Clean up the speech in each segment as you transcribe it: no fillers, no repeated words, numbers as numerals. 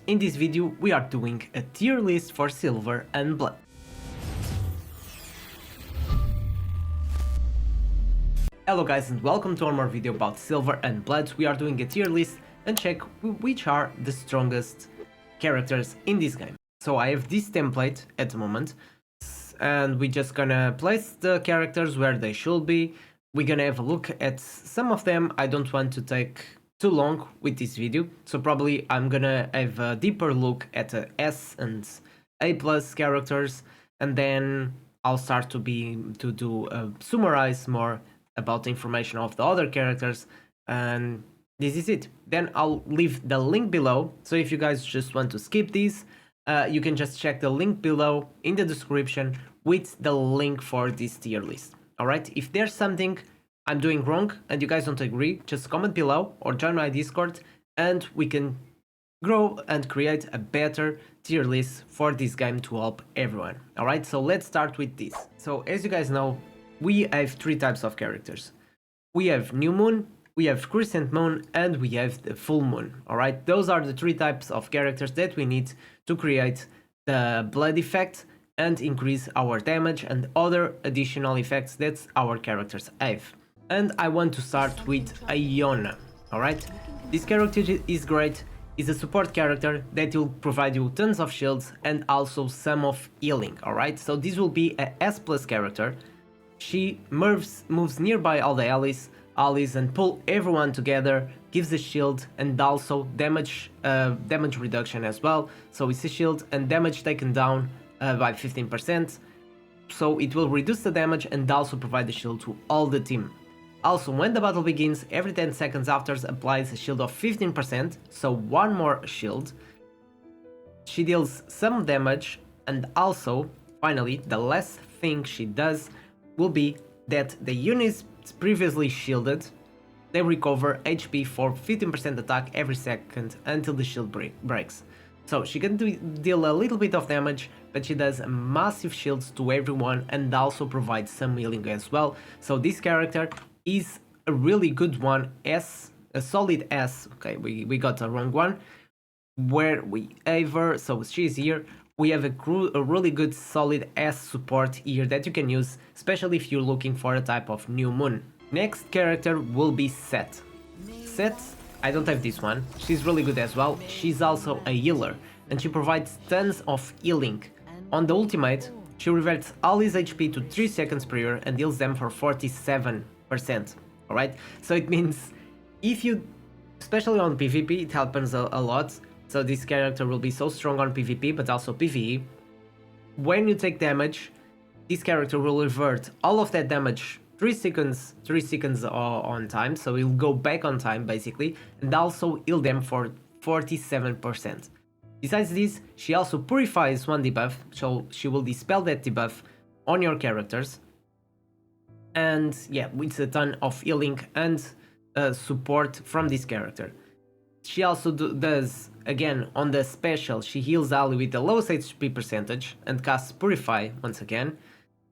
in this video we are doing a tier list for Silver and Blood. Hello guys and welcome to one more video about Silver and Blood. We are doing a tier list and check which are the strongest characters in this game. So I have this template at the moment and we're just gonna place the characters where they should be. We're gonna have a look at some of them. I don't want to take too long with this video, so probably I'm gonna have a deeper look at the S and A plus characters, and then I'll start to summarize more about the information of the other characters, and this is it. Then I'll leave the link below, so if you guys just want to skip this, you can just check the link below in the description with the link for this tier list. Alright, if there's something I'm doing wrong and you guys don't agree, just comment below or join my Discord and we can grow and create a better tier list for this game to help everyone. Alright, so let's start with this. So as you guys know, we have three types of characters. We have New Moon, we have Crescent Moon, and we have the Full Moon. Alright, those are the three types of characters that we need to create the blood effect and increase our damage and other additional effects that our characters have. And I want to start with Iona. Alright, this character is great. Is a support character that will provide you tons of shields and also some of healing. Alright, so this will be a S plus character. She moves nearby all the allies and pull everyone together, gives a shield and also damage reduction as well. So it's a shield and damage taken down by 15%. So it will reduce the damage and also provide the shield to all the team. Also, when the battle begins, every 10 seconds after applies a shield of 15%, so one more shield. She deals some damage, and also, finally, the last thing she does will be that the units previously shielded, they recover HP for 15% attack every second until the shield breaks. So she can deal a little bit of damage, but she does massive shields to everyone and also provides some healing as well. So this character is a really good one, a solid S. Okay, we got the wrong one. Where we ever, so she's here. We have a really good solid S support here that you can use, especially if you're looking for a type of New Moon. Next character will be Set. Set, I don't have this one. She's really good as well. She's also a healer and she provides tons of healing. On the ultimate, she reverts all his HP to 3 seconds per year and heals them for 47%. Alright, so it means if you, especially on PvP, it happens a lot. So this character will be so strong on PvP but also PvE. When you take damage, this character will revert all of that damage 3 seconds on time, so he'll go back on time basically, and also heal them for 47%. Besides this, she also purifies one debuff, so she will dispel that debuff on your characters. And yeah, it's a ton of healing and support from this character. She also does, again, on the special, she heals ally with the lowest HP percentage and casts Purify once again.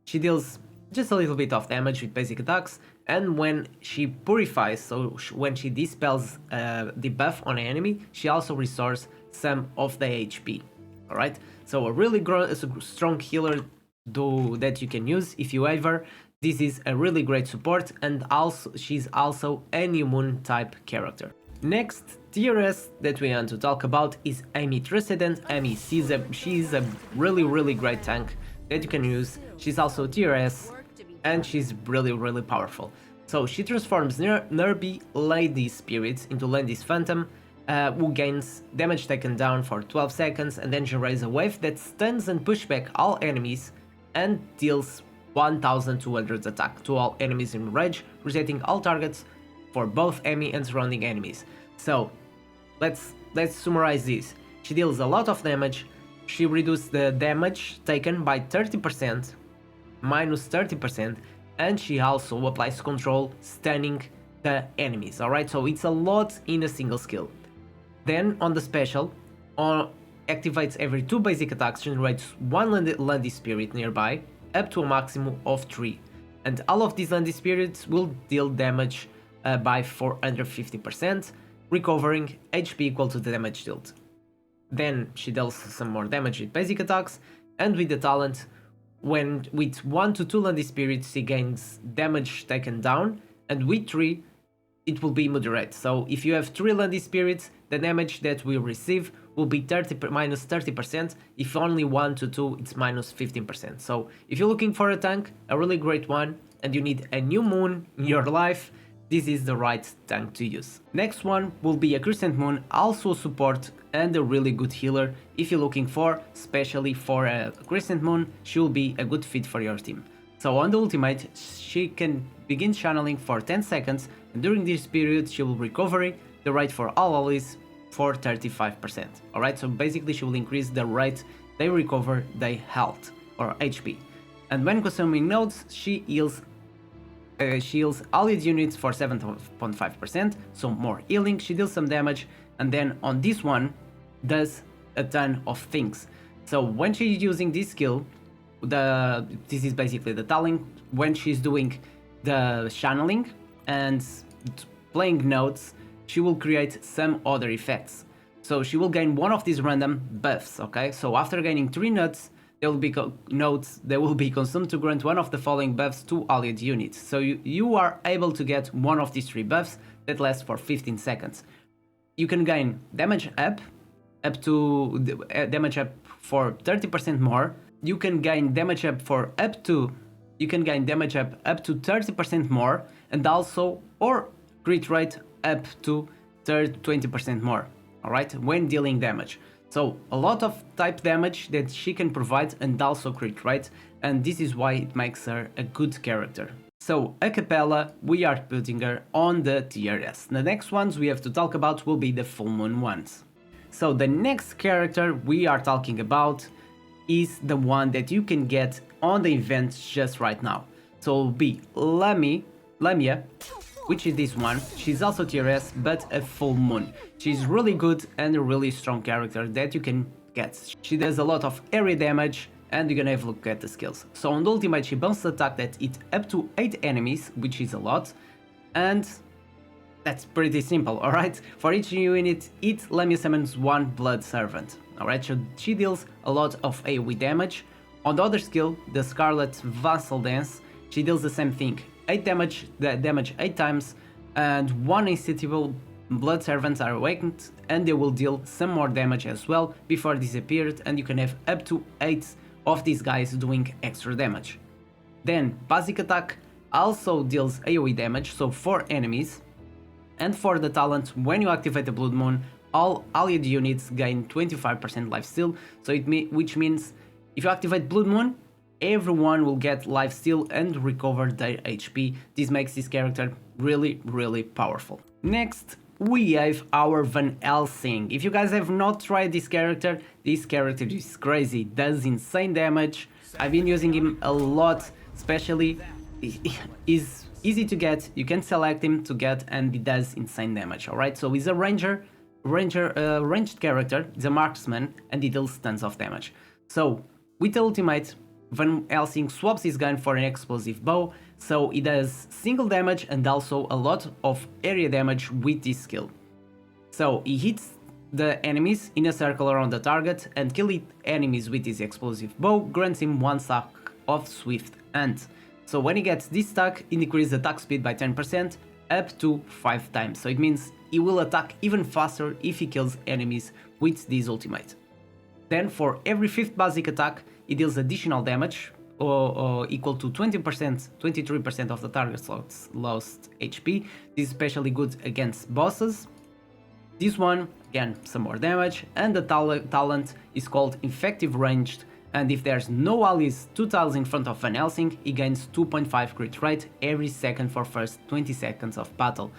She deals just a little bit of damage with basic attacks, and when she purifies, so when she dispels debuff on an enemy, she also restores some of the HP. Alright, so a really strong healer that you can use if you ever. This is a really great support, and also she's also a New Moon type character. Next tier S that we want to talk about is Amy Precedent. Amy, she's a really great tank that you can use. She's also tier S and she's really powerful. So she transforms Nerby Lady Spirit into Landy's Phantom, who gains damage taken down for 12 seconds and then generates a wave that stuns and pushes back all enemies and deals 1200 attack to all enemies in range, resetting all targets for both Amy and surrounding enemies. So let's summarize this. She deals a lot of damage. She reduces the damage taken by 30%, minus 30%, and she also applies control, stunning the enemies. Alright, so it's a lot in a single skill. Then on the special, activates every 2 basic attacks, generates 1 Landy Spirit nearby, up to a maximum of 3. And all of these Landy Spirits will deal damage by 450%, recovering HP equal to the damage dealt. Then she deals some more damage with basic attacks, and with the talent, when with 1 to 2 Lucky Spirits she gains damage taken down, and with 3 it will be moderate. So if you have 3 Lucky Spirits, the damage that we receive will be minus 30%. If only 1 to 2, it's minus 15%. So if you're looking for a tank, a really great one, and you need a new moon in your life, this is the right tank to use. Next one will be a Crescent Moon, also support and a really good healer. If you're looking for, especially for a Crescent Moon, she will be a good fit for your team. So on the ultimate, she can begin channeling for 10 seconds, and during this period she will recover the rate for all allies for 35%. Alright, so basically she will increase the rate they recover their health or HP. And when consuming nodes, she heals allied units for 7.5%, so more healing, she deals some damage, and then on this one does a ton of things. So when she's using this skill, this is basically the talent, when she's doing the channeling and playing nodes, she will create some other effects. So she will gain one of these random buffs, okay? So after gaining 3 nodes, they will be consumed to grant one of the following buffs to allied units. So you are able to get one of these 3 buffs that lasts for 15 seconds. You can gain damage up for 30% more. You can gain damage up for up to 30% more, and also or crit rate up to 20% more. Alright, when dealing damage. So a lot of type damage that she can provide, and also crit rate, and this is why it makes her a good character. So a cappella, we are putting her on the tier S. The next ones we have to talk about will be the full moon ones. So the next character we are talking about is the one that you can get on the event just right now. So it will be Lamia, which is this one. She's also tier S, but a full moon. She's really good and a really strong character that you can get. She does a lot of area damage, and you're gonna have a look at the skills. So on the ultimate, she bounces attack that hit up to 8 enemies, which is a lot, and that's pretty simple, alright? For each unit, Lamia summons 1 Blood Servant, alright? So she deals a lot of AoE damage. On the other skill, the Scarlet Vassal Dance, she deals the same thing. 8 damage, the damage 8 times, and 1 insatiable blood servants are awakened, and they will deal some more damage as well before disappeared, and you can have up to 8 of these guys doing extra damage. Then basic attack also deals AoE damage, so 4 enemies, and for the talent, when you activate the Blood Moon, all allied units gain 25% lifesteal, so which means if you activate Blood Moon, everyone will get lifesteal and recover their HP. This makes this character really powerful. Next, we have our Van Helsing. If you guys have not tried this character is crazy, does insane damage. I've been using him a lot, especially is easy to get, you can select him to get, and he does insane damage, alright? So he's a ranged character, he's a marksman, and he deals tons of damage. So with ultimate, Van Helsing swaps his gun for an explosive bow, so he does single damage and also a lot of area damage with this skill. So he hits the enemies in a circle around the target, and killing enemies with his explosive bow grants him 1 stack of Swift Hand. So when he gets this stack, he decreases attack speed by 10% up to 5 times, so it means he will attack even faster if he kills enemies with this ultimate. Then for every 5th basic attack, it deals additional damage or equal to 23% of the target's lost HP. This is especially good against bosses. This one, again, some more damage, and the talent is called Effective Ranged, and if there's no allies 2 tiles in front of Van Helsing, he gains 2.5 crit rate every second for first 20 seconds of battle.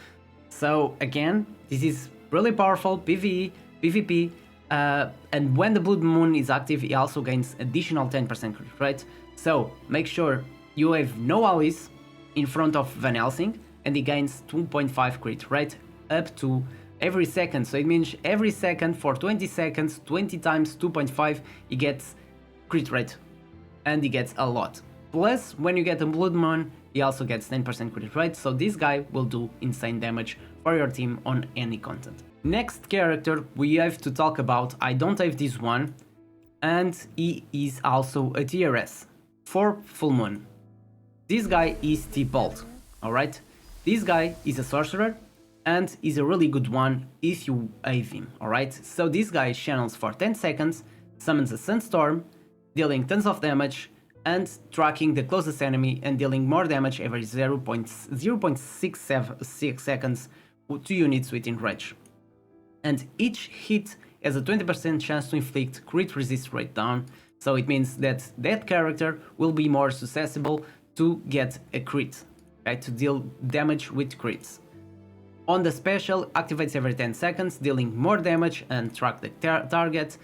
So again, this is really powerful PvE, PvP, and when the Blood Moon is active, he also gains additional 10% crit rate. So make sure you have no allies in front of Van Helsing, and he gains 2.5 crit rate up to every second. So it means every second for 20 seconds, 20 times 2.5, he gets crit rate, and he gets a lot. Plus, when you get a Blood Moon, he also gets 10% crit rate, so this guy will do insane damage for your team on any content. Next character we have to talk about, I don't have this one, and he is also a TRS for Full Moon. This guy is T-Bolt, alright? This guy is a sorcerer and is a really good one if you have him, alright? So this guy channels for 10 seconds, summons a Sunstorm, dealing tons of damage, and tracking the closest enemy and dealing more damage every 0.6 seconds to units within range. And each hit has a 20% chance to inflict crit resist rate down, so it means that that character will be more susceptible to get a crit, okay, to deal damage with crits. On the special, activates every 10 seconds, dealing more damage and track the target.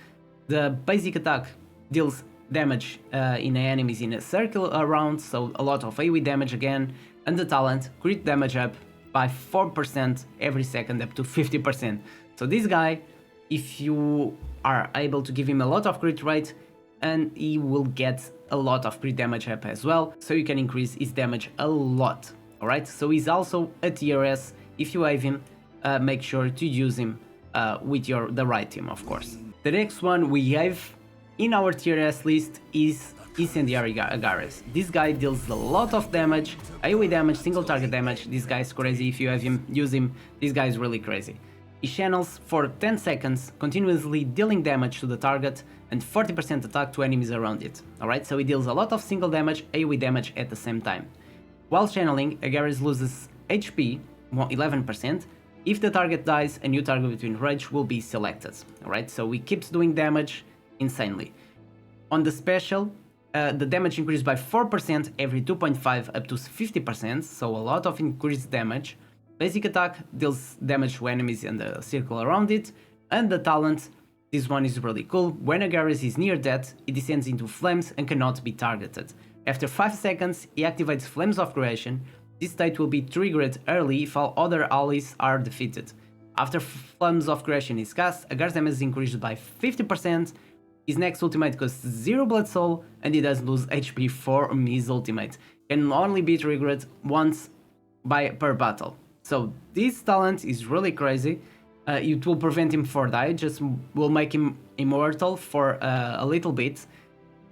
The basic attack deals damage in enemies in a circle around, so a lot of AoE damage again, and the talent, crit damage up by 4% every second up to 50%. So this guy, if you are able to give him a lot of crit rate, and he will get a lot of crit damage up as well, so you can increase his damage a lot, alright? So he's also a TRS. If you have him, make sure to use him with the right team, of course. The next one we have in our TRS list is Incendiary Agares. This guy deals a lot of damage, AoE damage, single target damage. This guy is crazy. If you have him, use him. This guy is really crazy. He channels for 10 seconds, continuously dealing damage to the target and 40% attack to enemies around it. Alright, so he deals a lot of single damage, AoE damage at the same time. While channeling, Agares loses HP, 11%. If the target dies, a new target within range will be selected. Alright, so he keeps doing damage insanely. On the special, the damage increased by 4% every 2.5 up to 50%, so a lot of increased damage. Basic attack deals damage to enemies in the circle around it, and the talent, this one is really cool. When Agares is near death, it descends into flames and cannot be targeted. After 5 seconds, he activates Flames of Creation. This state will be triggered early if all other allies are defeated. After Flames of Creation is cast, Agares damage is increased by 50%. His next ultimate costs 0 blood soul, and he does lose HP from his ultimate. Can only be triggered once per battle. So this talent is really crazy. It will prevent him for die, just will make him immortal for a little bit,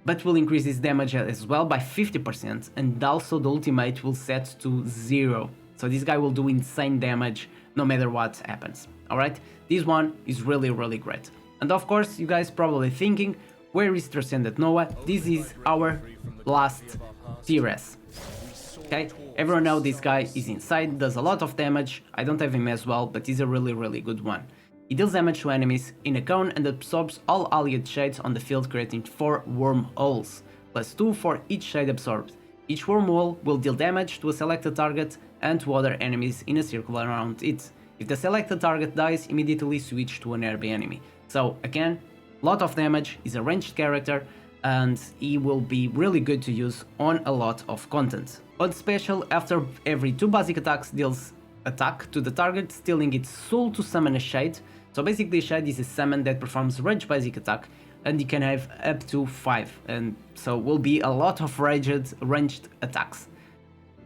but will increase his damage as well by 50%, and also the ultimate will set to 0. So this guy will do insane damage no matter what happens. Alright, this one is really great. And of course, you guys probably thinking, where is Transcendent Noah? This is our last TRS. Okay, everyone knows this guy is inside, does a lot of damage. I don't have him as well, but he's a really good one. He deals damage to enemies in a cone and absorbs all allied shades on the field, creating 4 wormholes, plus 2 for each shade absorbed. Each wormhole will deal damage to a selected target and to other enemies in a circle around it. If the selected target dies, immediately switch to a nearby enemy. So again, lot of damage, is a ranged character, and he will be really good to use on a lot of content. On special, after every 2 basic attacks deals attack to the target, stealing its soul to summon a shade. So basically, Shade is a summon that performs ranged basic attack, and you can have up to 5, and so will be a lot of ranged attacks.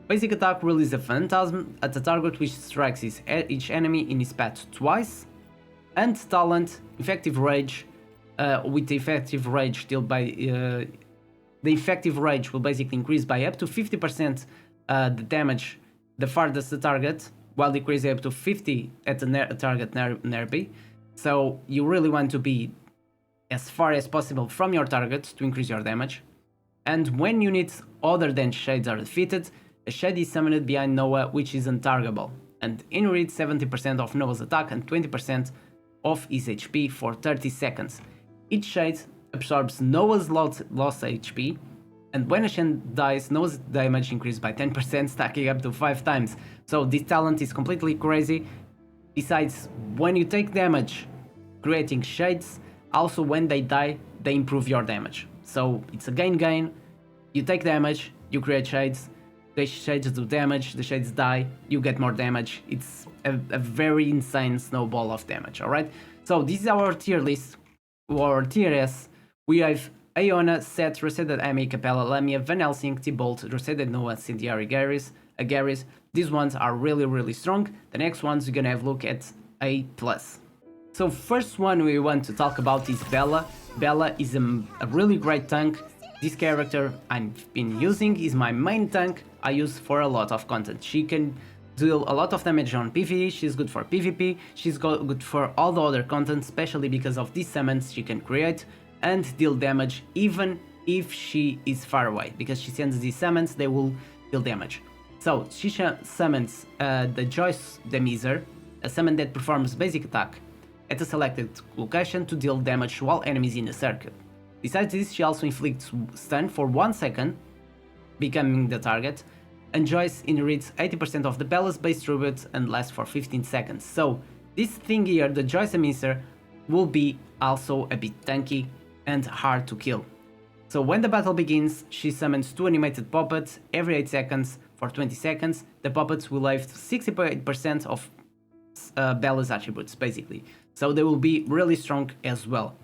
Basic attack releases a phantasm at the target which strikes each enemy in his path twice, and talent, effective rage, with the effective rage dealt by the effective rage will basically increase by up to 50% the damage the farthest the target, while decreasing up to 50 at the target nearby. So you really want to be as far as possible from your target to increase your damage. And when units other than shades are defeated, a shade is summoned behind Noah which is untargetable, and inherits 70% of Noah's attack and 20% of his HP for 30 seconds. Each shade absorbs Noah's lost HP, and when a shade dies, Noah's damage increases by 10%, stacking up to 5 times. So this talent is completely crazy. Besides, when you take damage creating shades, also when they die, they improve your damage. So it's a gain, you take damage, you create shades, the shades do damage, the shades die, you get more damage. It's a very insane snowball of damage, alright? So this is our tier list, or TRS. We have Aeona, Set, Resetted Amy, Capella, Lamia, Van Helsing, T-Bolt, Resetted Noah, Incendiary Agares. These ones are really strong. The next ones you're gonna have a look at A+. So first one we want to talk about is Bella. Bella is a really great tank. This character I've been using is my main tank I use for a lot of content. She can deal a lot of damage on PvE, she's good for PvP, she's good for all the other content, especially because of these summons she can create and deal damage even if she is far away, because she sends these summons, they will deal damage. So she summons the Joyce the Miser, a summon that performs basic attack at a selected location to deal damage to all enemies in the circuit. Besides this, she also inflicts stun for 1 second, becoming the target, and Joyce inherits 80% of the Bella's base tribute and lasts for 15 seconds. So this thing here, the Joyce Emiser, will be also a bit tanky and hard to kill. So when the battle begins, she summons 2 animated puppets every 8 seconds for 20 seconds. The puppets will have 68% of Bella's attributes, basically. So they will be really strong as well.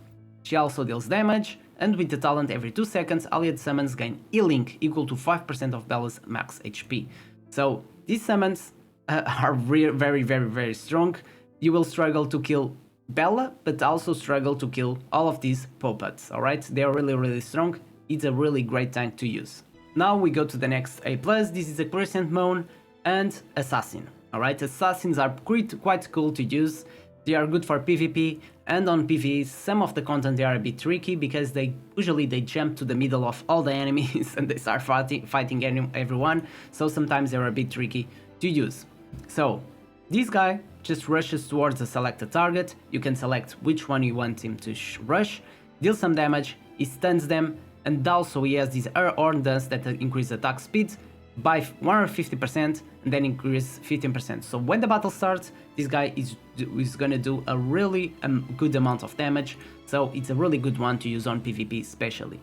She also deals damage, and with the talent every 2 seconds, allied summons gain healing equal to 5% of Bella's max HP. So these summons are very strong. You will struggle to kill Bella, but also struggle to kill all of these puppets, alright? They are really strong. It's a really great tank to use. Now we go to the next A+, this is a Crescent Moan and Assassin, alright? Assassins are quite cool to use. They are good for PvP, and on PvE some of the content they are a bit tricky because they usually jump to the middle of all the enemies and they start fighting everyone, so sometimes they're a bit tricky to use. So this guy just rushes towards a selected target, you can select which one you want him to rush, deal some damage, he stuns them, and also he has this Horn Dance that increases attack speed by 150% and then increase 15%. So when the battle starts, this guy is gonna do a really good amount of damage, so it's a really good one to use on PvP especially.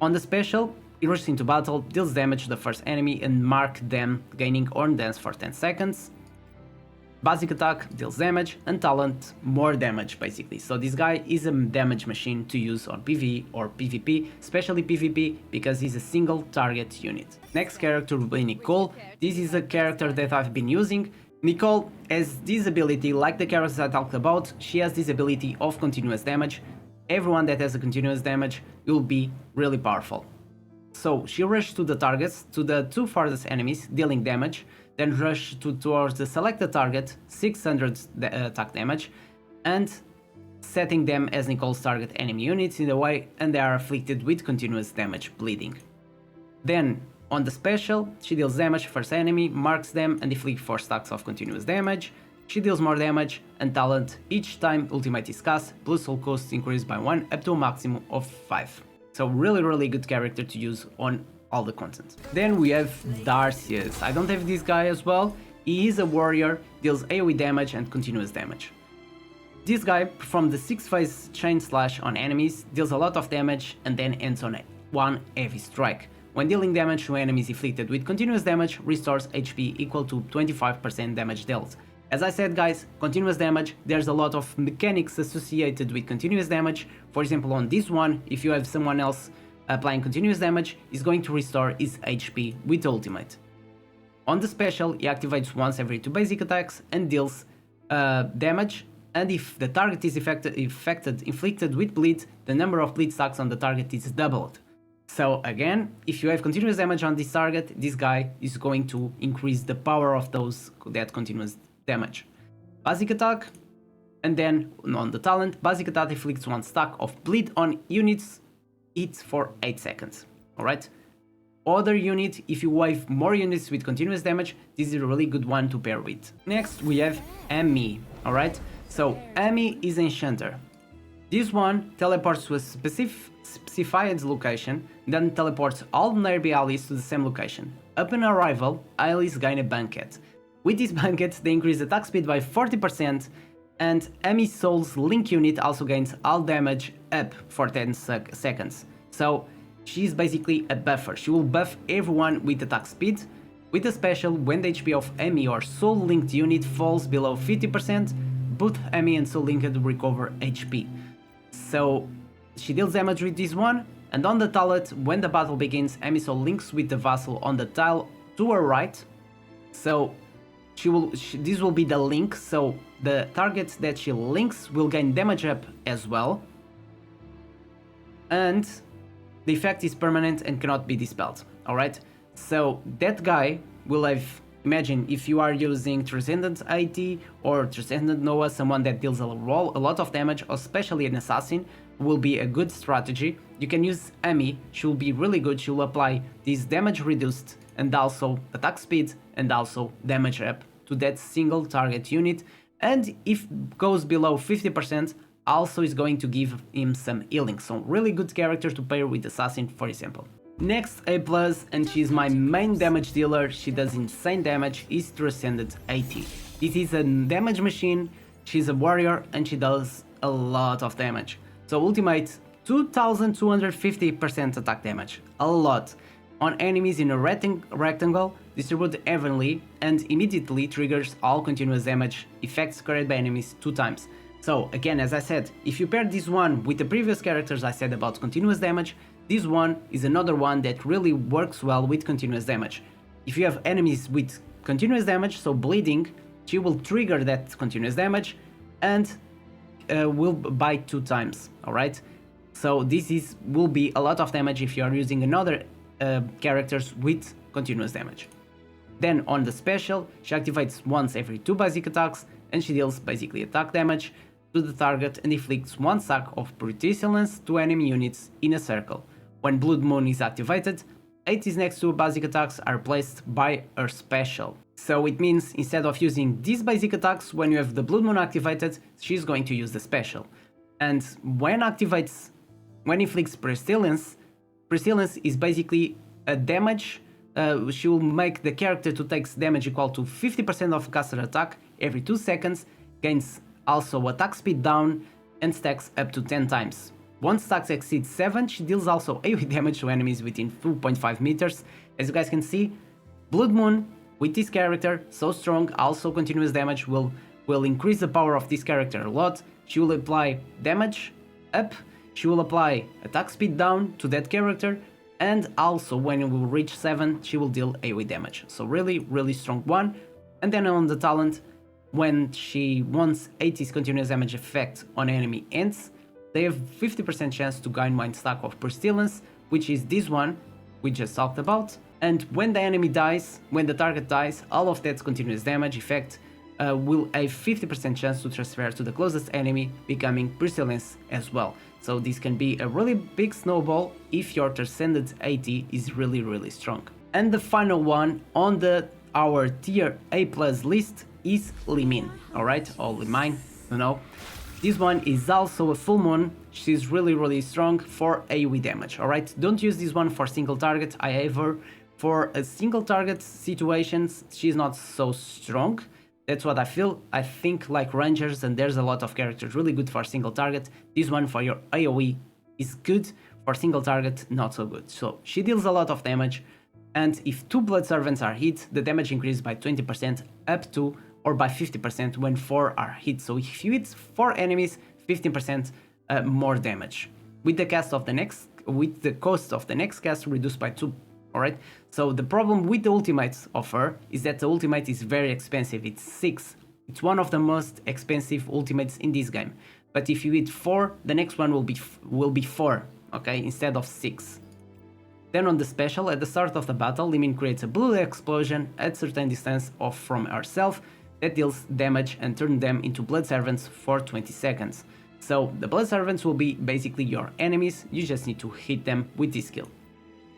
On the special, he rushes into battle, deals damage to the first enemy and mark them, gaining Horn Dance for 10 seconds. Basic attack deals damage, and talent more damage basically. So this guy is a damage machine to use on PvE or PvP, especially PvP because he's a single target unit. Next character will be Nicole. This is a character that I've been using. Nicole has this ability, like the characters I talked about, she has this ability of continuous damage. Everyone that has a continuous damage will be really powerful. So she rushes to the targets, to the 2 farthest enemies, dealing damage, then rush towards the selected target, 600 attack damage, and setting them as Nicole's target enemy units in the way, and they are afflicted with continuous damage bleeding. Then, on the special, she deals damage first enemy, marks them, and inflicts 4 stacks of continuous damage. She deals more damage and talent each time ultimate is cast, plus all costs increased by 1 up to a maximum of 5. So really good character to use on all the content. Then we have Darcius. I don't have this guy as well. He is a warrior, deals AoE damage and continuous damage. This guy performs the 6-phase chain slash on enemies, deals a lot of damage and then ends on one heavy strike. When dealing damage to enemies inflicted with continuous damage, restores HP equal to 25% damage dealt. As I said guys, continuous damage, there's a lot of mechanics associated with continuous damage. For example, on this one, if you have someone else applying continuous damage, is going to restore his HP with ultimate. On the special, he activates once every 2 basic attacks and deals damage, and if the target is inflicted with bleed, the number of bleed stacks on the target is doubled. So again, if you have continuous damage on this target, this guy is going to increase the power of that continuous damage. Basic attack, and then on the talent, basic attack inflicts 1 stack of bleed on units hits for 8 seconds, alright? Other unit, if you have more units with continuous damage, this is a really good one to pair with. Next we have Amy, alright? So Amy is Enchanter. This one teleports to a specified location, then teleports all nearby allies to the same location. Upon arrival, allies gain a banquet. With this banquet, they increase attack speed by 40%, and Amy Soul's Link unit also gains all damage up for 10 seconds. So she's basically a buffer. She will buff everyone with attack speed. With a special, when the HP of Amy or Soul Linked unit falls below 50%, both Amy and Soul Linked recover HP. So she deals damage with this one, and on the talent, when the battle begins, Amy Soul links with the vassal on the tile to her right. So this will be the link, so the targets that she links will gain damage up as well, and the effect is permanent and cannot be dispelled. Alright, so that guy will have, imagine if you are using Transcendent IT or Transcendent Noah, someone that deals a lot of damage, especially an assassin, will be a good strategy. You can use Amy, she will be really good, she will apply this damage reduced and also attack speed and also damage up to that single target unit, and if goes below 50% also is going to give him some healing, so really good character to pair with assassin, for example. Next A+, and she's my main damage dealer, she does insane damage, is Transcendent AT. This is a damage machine, she's a warrior and she does a lot of damage. So ultimate 2250% attack damage, a lot. On enemies in a rectangle, distribute evenly and immediately triggers all continuous damage effects carried by enemies 2 times. So again, as I said, if you pair this one with the previous characters I said about continuous damage, this one is another one that really works well with continuous damage. If you have enemies with continuous damage, so bleeding, she will trigger that continuous damage and will bite 2 times, alright? So this will be a lot of damage if you are using another characters with continuous damage. Then on the special, she activates once every 2 basic attacks and she deals basically attack damage to the target and inflicts 1 stack of Pestilence to enemy units in a circle. When Blood Moon is activated, 80s next to basic attacks are placed by her special. So it means instead of using these basic attacks, when you have the Blood Moon activated, she's going to use the special. And when inflicts Pestilence is basically a damage, she will make the character to take damage equal to 50% of caster attack every 2 seconds, gains also attack speed down and stacks up to 10 times. Once stacks exceed 7, she deals also AoE damage to enemies within 2.5 meters. As you guys can see, Blood Moon with this character, so strong, also continuous damage will increase the power of this character a lot. She will apply damage up, she will apply attack speed down to that character, and also when it will reach 7, she will deal AoE damage. So really strong one. And then on the talent, when she wants 80's continuous damage effect on enemy ends, they have 50% chance to gain 1 stack of Pestilence, which is this one we just talked about. And when the enemy dies, when the target dies, all of that continuous damage effect will have 50% chance to transfer to the closest enemy, becoming Pestilence as well. So this can be a really big snowball if your Transcendent AT is really strong. And the final one on our tier A+ list is Limin, alright, or Limine, you know. This one is also a full moon, she's really strong for AoE damage, alright. Don't use this one for single target, however, for a single target situations, she's not so strong. That's what I feel. I think like Rangers, and there's a lot of characters really good for single target. This one for your AoE is good, for single target not so good. So she deals a lot of damage, and if 2 Blood Servants are hit, the damage increases by 20% up to or by 50% when 4 are hit. So if you hit 4 enemies, 15% more damage. With the cost of the next cast reduced by 2. Alright, so the problem with the ultimate of her is that the ultimate is very expensive, it's 6. It's one of the most expensive ultimates in this game. But if you hit 4, the next one will be 4, okay, instead of 6. Then on the special, at the start of the battle, Limin creates a blue explosion at certain distance off from herself that deals damage and turns them into Blood Servants for 20 seconds. So the Blood Servants will be basically your enemies, you just need to hit them with this skill.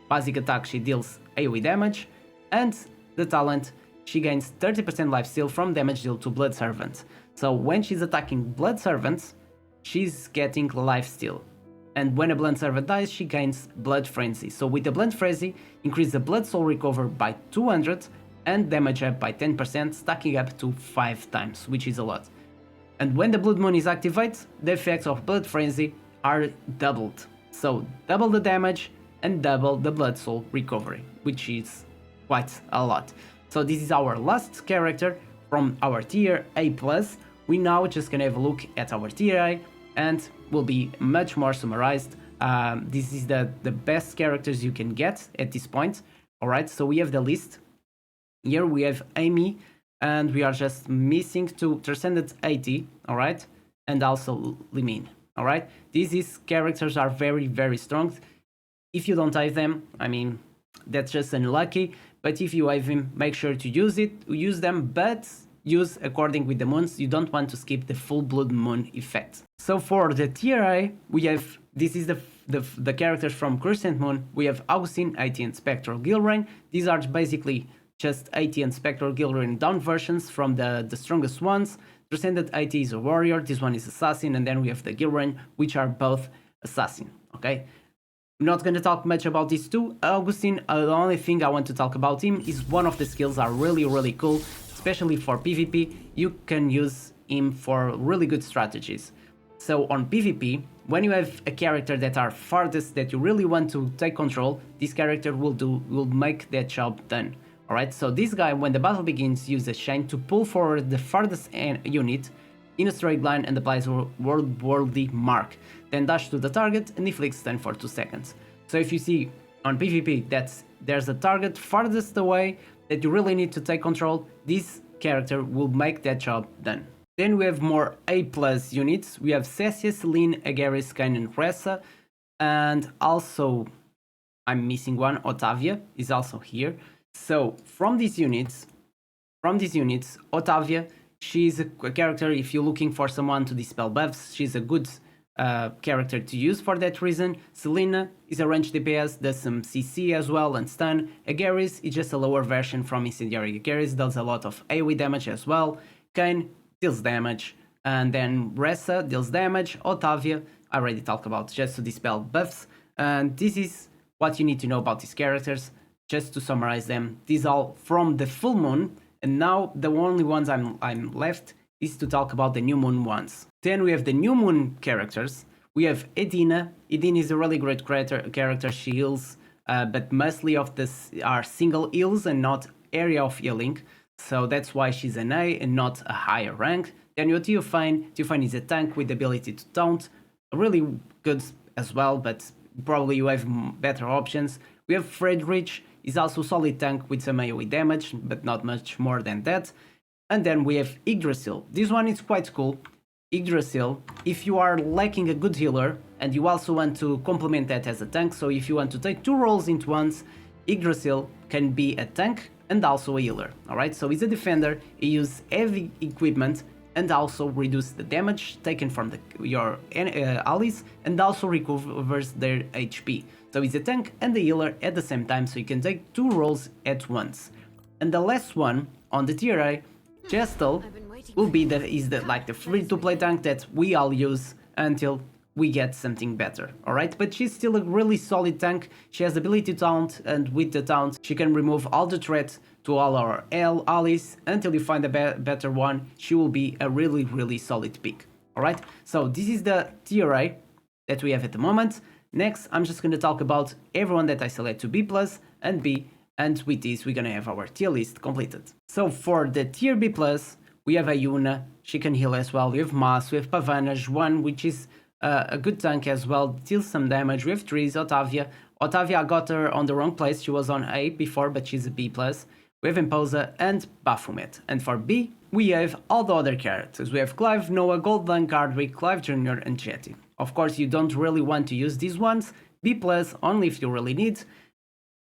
Basic attack, she deals AoE damage, and the talent, she gains 30% lifesteal from damage dealt to Blood Servants. So when she's attacking Blood Servants, she's getting lifesteal. And when a Blood Servant dies, she gains Blood Frenzy. So with the Blood Frenzy, increase the Blood Soul recover by 200 and damage up by 10%, stacking up to 5 times, which is a lot. And when the Blood Moon is activated, the effects of Blood Frenzy are doubled. So double the damage and double the Blood Soul recovery, which is quite a lot. So this is our last character from our tier A+. We now just gonna have a look at our tier A and will be much more summarized. This is the best characters you can get at this point. Alright, so we have the list. Here we have Amy. and we are just missing to Transcendent 80, alright, and also Limin, alright. These characters are very, very strong. If you don't have them, I mean, that's just unlucky, but if you have them, make sure to use them, but use according with the moons. You don't want to skip the full blood moon effect. So for the tier A, we have, this is the characters from Crescent Moon. We have Augustine, 80 and Spectral Gilrain. These are basically just 80 and Spectral Gilrain down versions from the strongest ones. Transcendent 80 is a warrior, this one is assassin, and then we have the Gilrain, which are both assassin, okay? I'm not going to talk much about these two. Augustine, the only thing I want to talk about him is one of the skills are really, really cool, especially for PvP. You can use him for really good strategies. So on PvP, when you have a character that are farthest that you really want to take control, this character will make that job done. Alright, so this guy, when the battle begins, uses Shine to pull forward the farthest unit in a straight line and applies a worldly mark. Then dash to the target and inflicts stun for 2 seconds. So if you see on PvP that there's a target farthest away that you really need to take control, this character will make that job done. Then we have more A+ units. We have Cecia, Celine, Agaris, Kain and Ressa, and also, I'm missing one, Otavia is also here. So from these units, Otavia, she's a character, if you're looking for someone to dispel buffs, she's a good character to use for that reason. Selena is a ranged DPS, does some CC as well and stun. Agaris is just a lower version from Incendiary. Agaris does a lot of AoE damage as well. Kain deals damage, and then Ressa deals damage. Otavia, I already talked about, just to dispel buffs. And this is what you need to know about these characters. Just to summarize them, these all from the full moon, and now the only ones I'm left is to talk about the new moon ones. Then we have the new moon characters. We have Edina. Edina is a really great character. She heals, but mostly of this are single heals and not area of healing. So that's why she's an A and not a higher rank. Then you have Theophane. Theophane is a tank with the ability to taunt. Really good as well, but probably you have better options. We have Friedrich. Is also solid tank with some AoE damage, but not much more than that. And then we have Yggdrasil. This one is quite cool. Yggdrasil, if you are lacking a good healer and you also want to complement that as a tank, so if you want to take two roles into once, Yggdrasil can be a tank and also a healer. Alright, so he's a defender, he uses heavy equipment and also reduce the damage taken from your allies and also recovers their HP. So he's a tank and a healer at the same time, so you can take two roles at once. And the last one on the tier A, Gestal, will be like the free-to-play tank that we all use until we get something better, alright? But she's still a really solid tank. She has the ability to taunt, and with the taunt she can remove all the threat to all our allies. Until you find a better one, she will be a really, really solid pick, alright? So this is the tier A that we have at the moment. Next, I'm just going to talk about everyone that I select to B+ and B, and with this we're going to have our tier list completed. So for the tier B+, we have Ayuna, she can heal as well. We have Mas, we have Pavana, Juan, which is a good tank as well, deals some damage. We have Trees, Otavia. Otavia, I got her on the wrong place, she was on A before, but she's a B+. We have Imposa and Baphomet. And for B, we have all the other characters. We have Clive, Noah, Goldlung, Hardwick, Clive Jr. and Jetty. Of course, you don't really want to use these ones. B+, only if you really need.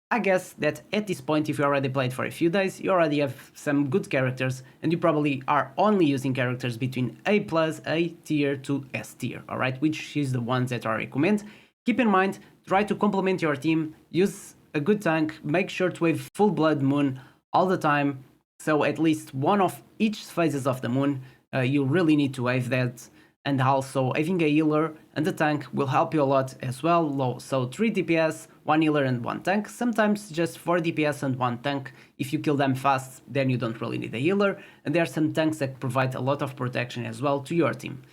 I guess that at this point, if you already played for a few days, you already have some good characters, and you probably are only using characters between A+, A tier to S tier, alright? Which is the ones that I recommend. Keep in mind, try to complement your team, use a good tank, make sure to have full blood moon all the time, so at least one of each phases of the moon, you really need to have that. And also having a healer and a tank will help you a lot as well. So 3 DPS, 1 healer and 1 tank, sometimes just 4 DPS and 1 tank. If you kill them fast, then you don't really need a healer, and there are some tanks that provide a lot of protection as well to your team.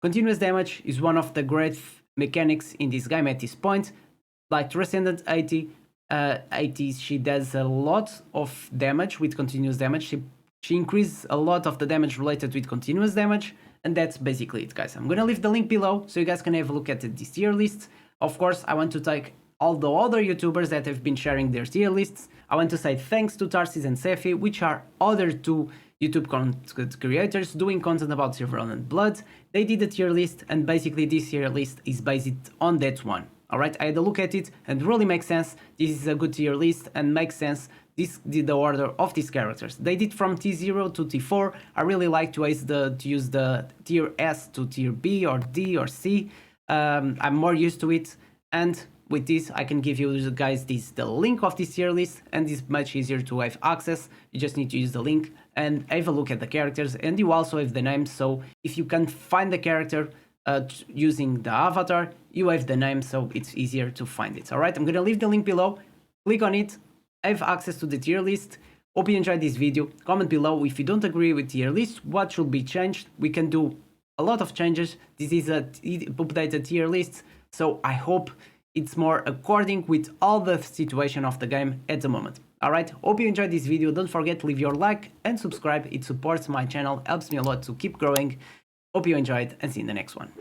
Continuous damage is one of the great mechanics in this game at this point. Like Transcendent 80, she does a lot of damage with continuous damage. She increases a lot of the damage related with continuous damage. And that's basically it, guys. I'm gonna leave the link below so you guys can have a look at this tier list. Of course, I want to thank all the other YouTubers that have been sharing their tier lists. I want to say thanks to Tarsis and Sefi, which are other two YouTube content creators doing content about Silver and Blood. They did a tier list, and basically this tier list is based on that one. Alright, I had a look at it and really makes sense. This is a good tier list and makes sense. This did the order of these characters. They did from T0 to T4. I really like to use the tier S to tier B or D or C. I'm more used to it, and with this I can give you guys the link of this tier list, and it's much easier to have access. You just need to use the link and have a look at the characters, and you also have the names, so if you can find the character using the avatar, you have the name, so it's easier to find it. Alright, I'm gonna leave the link below, click on it, have access to the tier list. Hope you enjoyed this video. Comment below if you don't agree with tier list, what should be changed. We can do a lot of changes. This is a updated tier list, so I hope it's more according with all the situation of the game at the moment. Alright, hope you enjoyed this video. Don't forget to leave your like and subscribe. It supports my channel, helps me a lot to keep growing. Hope you enjoyed, and see you in the next one.